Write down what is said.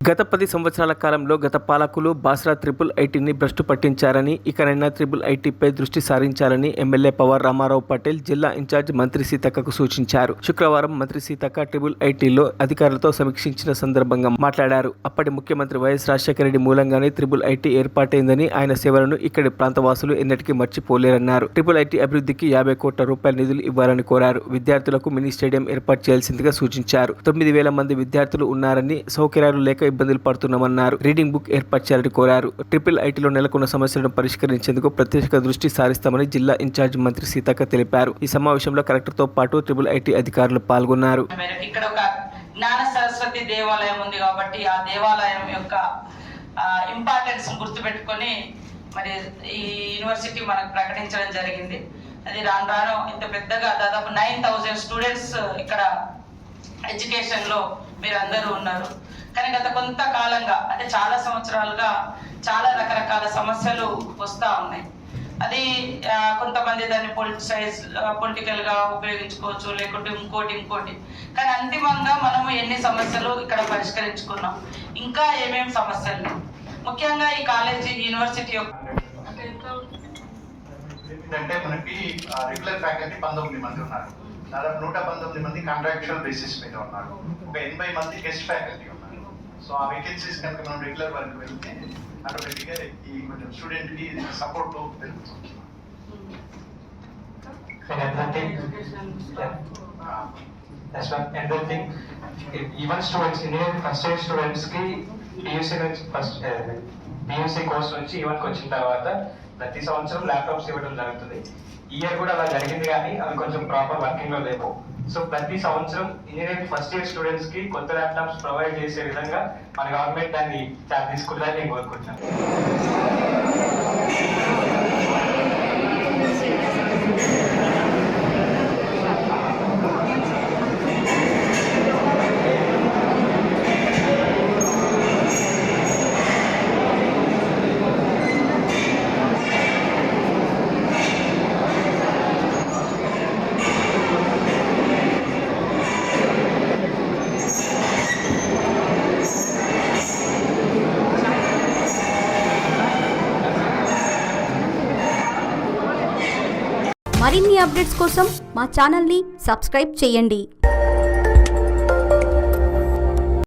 గత 10 సంవత్సరాల కాలంలో గత పాలకులు బాసరా IIITని భ్రష్టు పట్టించారని, ఇకనైనా IIITపై దృష్టి సారించాలని ఎమ్మెల్యే పవార్ రామారావు పటేల్ జిల్లా ఇన్ఛార్జ్ మంత్రి సీతక్కకు సూచించారు. శుక్రవారం మంత్రి సీతక్క IIITలో అధికారులతో సమీక్షించిన సందర్భంగా మాట్లాడారు. అప్పటి ముఖ్యమంత్రి వైఎస్ రాజశేఖర రెడ్డి మూలంగానే IIIT ఏర్పాటైందని, ఆయన సేవలను ఇక్కడి ప్రాంతవాసులు ఎన్నటికీ మర్చిపోలేరన్నారు. IIIT అభివృద్ధికి 50 కోట్ల రూపాయల నిధులు ఇవ్వాలని కోరారు. విద్యార్థులకు మినీ స్టేడియం ఏర్పాటు చేయాల్సిందిగా సూచించారు. 9,000 మంది విద్యార్థులు ఉన్నారని, సౌకర్యాలు లేక ఇబ్బందులు పడుతున్నామన్నారు. రీడింగ్ బుక్ ఏర్పాటు చేయాలని కోరారు. IIITలో నెలకొన్న సమస్యలను పరిష్కరించేందుకు ప్రత్యేక దృష్టి సారిస్తామని జిల్లా ఇన్ఛార్జ్ మంత్రి సీతక్క తెలిపారు. ఈ సమావేశంలో కలెక్టర్తో పాటు IIIT అధికారులు పాల్గొన్నారు. ఇక్కడ ఒక జ్ఞాన సరస్వతి దేవాలయం ఉంది కాబట్టి ఆ దేవాలయం యొక్క ఇంపార్టెన్స్ గుర్తుపెట్టుకొని మరి ఈ యూనివర్సిటీ మనకు ప్రకటించడం జరిగింది. అది రాను రాను ఇంత పెద్దగా దాదాపు 9,000 స్టూడెంట్స్ ఇక్కడ ఎడ్యుకేషన్ లో మీరు అందరూ ఉన్నారు. కానీ గత కొంతకాలంగా అంటే చాలా సంవత్సరాలుగా చాలా రకరకాల సమస్యలు వస్తూ ఉన్నాయి. అది కొంతమంది దాన్ని పొలిటికల్ గా ఉపయోగించుకోవచ్చు, లేకుంటే ఇంకోటి. కానీ అంతిమంగా మనము ఎన్ని సమస్యలు ఇక్కడ పరిష్కరించుకున్నాం, ఇంకా ఏమేమి సమస్యలు, ముఖ్యంగా ఈ కాలేజీ యూనివర్సిటీ అంటే మనకి రెగ్యులర్ ఫ్యాకల్టీ 19 మంది ఉన్నారు. దాదాపు 119 మంది కాంట్రాక్చువల్ బేసిస్ మీద ఉన్నారు. ఒక 80 మంది గెస్ట్ ఫ్యాకల్టీ ఉన్నారు. సో ఆ వేకెన్సీస్ కనుక మనం రెగ్యులర్ వర్క్ వెళ్తే ఆటోమేటిక్గా ఈ కొంచెం స్టూడెంట్ కి సపోర్ట్ పెరుగుతుంది. Even students first year students కి పియూసీ కోర్స్ నుంచి ఈవెన్కి వచ్చిన తర్వాత ప్రతి సంవత్సరం ల్యాప్టాప్స్ ఇవ్వడం జరుగుతుంది. ఈ ఇయర్ కూడా అలా జరిగింది, కానీ అవి కొంచెం ప్రాపర్ వర్కింగ్ లో లేవు. సో ప్రతి సంవత్సరం ఇంజనీరింగ్ ఫస్ట్ ఇయర్ స్టూడెంట్స్ కి కొత్త ల్యాప్టాప్స్ ప్రొవైడ్ చేసే విధంగా మన గవర్నమెంట్ దాన్ని తీసుకుంటుందని నేను కోరుకుంటున్నాను. మరిన్ని అప్డేట్స్ కోసం మా ఛానల్ని సబ్స్క్రైబ్ చేయండి.